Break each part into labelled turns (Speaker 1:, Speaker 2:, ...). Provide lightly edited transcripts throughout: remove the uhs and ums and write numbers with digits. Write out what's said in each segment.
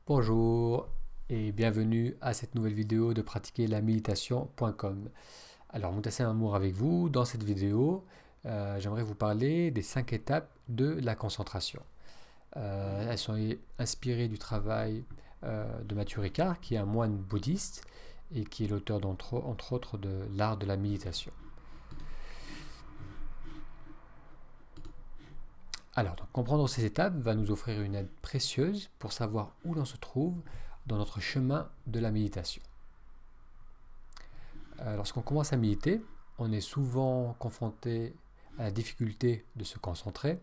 Speaker 1: Bonjour et bienvenue à cette nouvelle vidéo de pratiquer la méditation.com. Alors, Moutassem Amour avec vous. Dans cette vidéo, j'aimerais vous parler des 5 étapes de la concentration. Elles sont inspirées du travail de Matthieu Ricard, qui est un moine bouddhiste et qui est l'auteur entre autres de l'art de la méditation. Alors, donc, comprendre ces étapes va nous offrir une aide précieuse pour savoir où l'on se trouve dans notre chemin de la méditation. Lorsqu'on commence à méditer, on est souvent confronté à la difficulté de se concentrer.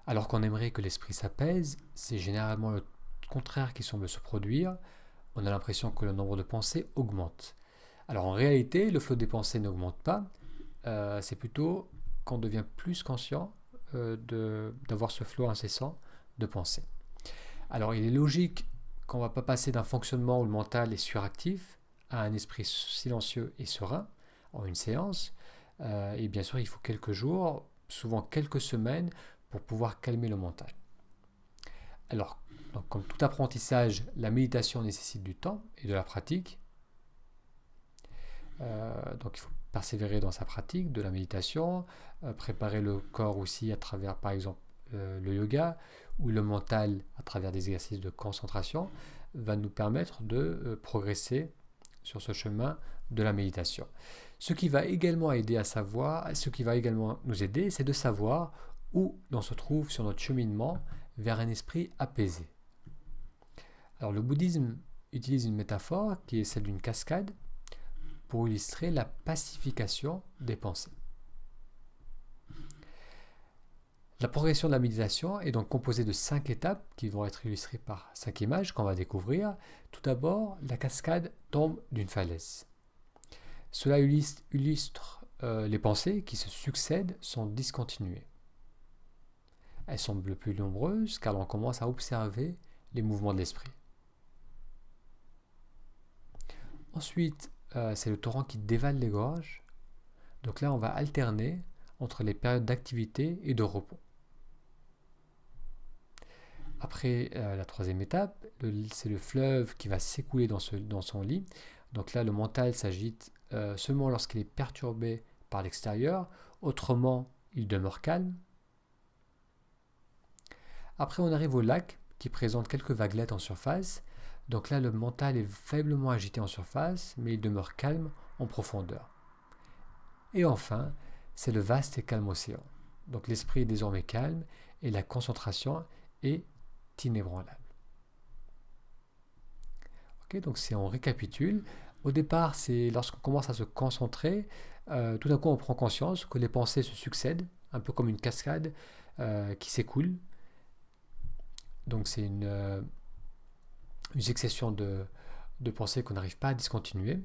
Speaker 1: Alors qu'on aimerait que l'esprit s'apaise, c'est généralement le contraire qui semble se produire. On a l'impression que le nombre de pensées augmente. Alors en réalité, le flot des pensées n'augmente pas. C'est plutôt qu'on devient plus conscient d'avoir ce flot incessant de pensées. Alors il est logique qu'on ne va pas passer d'un fonctionnement où le mental est suractif à un esprit silencieux et serein en une séance. Et bien sûr, il faut quelques jours, souvent quelques semaines, pour pouvoir calmer le mental. Alors, donc, comme tout apprentissage, la méditation nécessite du temps et de la pratique. Donc il faut persévérer dans sa pratique de la méditation, préparer le corps aussi à travers par exemple le yoga ou le mental à travers des exercices de concentration va nous permettre de progresser sur ce chemin de la méditation. Ce qui va également nous aider, c'est de savoir où l'on se trouve sur notre cheminement vers un esprit apaisé. Alors le bouddhisme utilise une métaphore qui est celle d'une cascade pour illustrer la pacification des pensées. La progression de la méditation est donc composée de 5 étapes qui vont être illustrées par 5 images qu'on va découvrir. Tout d'abord, la cascade tombe d'une falaise. Cela illustre les pensées qui se succèdent sont discontinuées. Elles semblent plus nombreuses car l'on commence à observer les mouvements de l'esprit. Ensuite, c'est le torrent qui dévale les gorges. Donc là, on va alterner entre les périodes d'activité et de repos. Après, la troisième étape, c'est le fleuve qui va s'écouler dans son lit. Donc là, le mental s'agite seulement lorsqu'il est perturbé par l'extérieur. Autrement, il demeure calme. Après, on arrive au lac qui présente quelques vaguelettes en surface. Donc là, le mental est faiblement agité en surface, mais il demeure calme en profondeur. Et enfin, c'est le vaste et calme océan. Donc l'esprit est désormais calme et la concentration est inébranlable. Okay, donc si on récapitule, au départ, c'est lorsqu'on commence à se concentrer, tout d'un coup on prend conscience que les pensées se succèdent, un peu comme une cascade qui s'écoule. Donc c'est une succession de pensées qu'on n'arrive pas à discontinuer.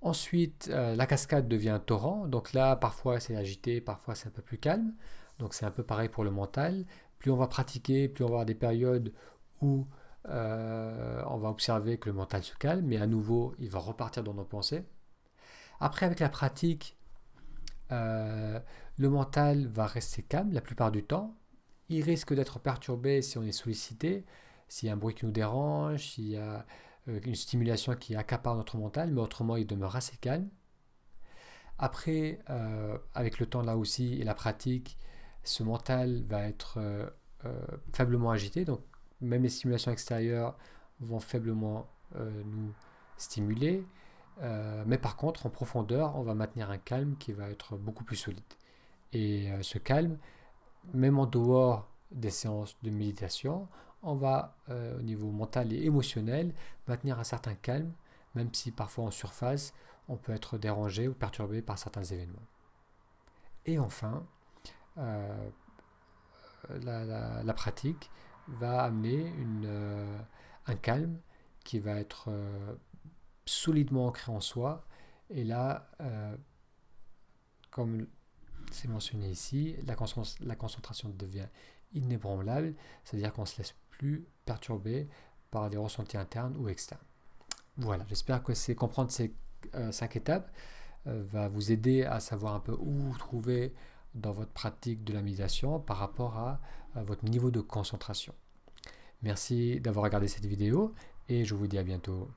Speaker 1: Ensuite, la cascade devient un torrent. Donc là, parfois c'est agité, parfois c'est un peu plus calme. Donc c'est un peu pareil pour le mental. Plus on va pratiquer, plus on va avoir des périodes où on va observer que le mental se calme, mais à nouveau, il va repartir dans nos pensées. Après, avec la pratique, le mental va rester calme la plupart du temps. Il risque d'être perturbé si on est sollicité, s'il y a un bruit qui nous dérange, s'il y a une stimulation qui accapare notre mental, mais autrement il demeure assez calme. Après, avec le temps là aussi et la pratique, ce mental va être faiblement agité, donc même les stimulations extérieures vont faiblement nous stimuler, mais par contre en profondeur, on va maintenir un calme qui va être beaucoup plus solide. Et ce calme, même en dehors des séances de méditation, on va, au niveau mental et émotionnel, maintenir un certain calme, même si parfois en surface, on peut être dérangé ou perturbé par certains événements. Et enfin, la pratique va amener un calme qui va être solidement ancré en soi. Et là, comme c'est mentionné ici, la concentration devient inébranlable, c'est-à-dire qu'on ne se laisse plus perturber par des ressentis internes ou externes. Voilà, j'espère que comprendre ces 5 étapes va vous aider à savoir un peu où vous trouvez dans votre pratique de la méditation par rapport à votre niveau de concentration. Merci d'avoir regardé cette vidéo et je vous dis à bientôt.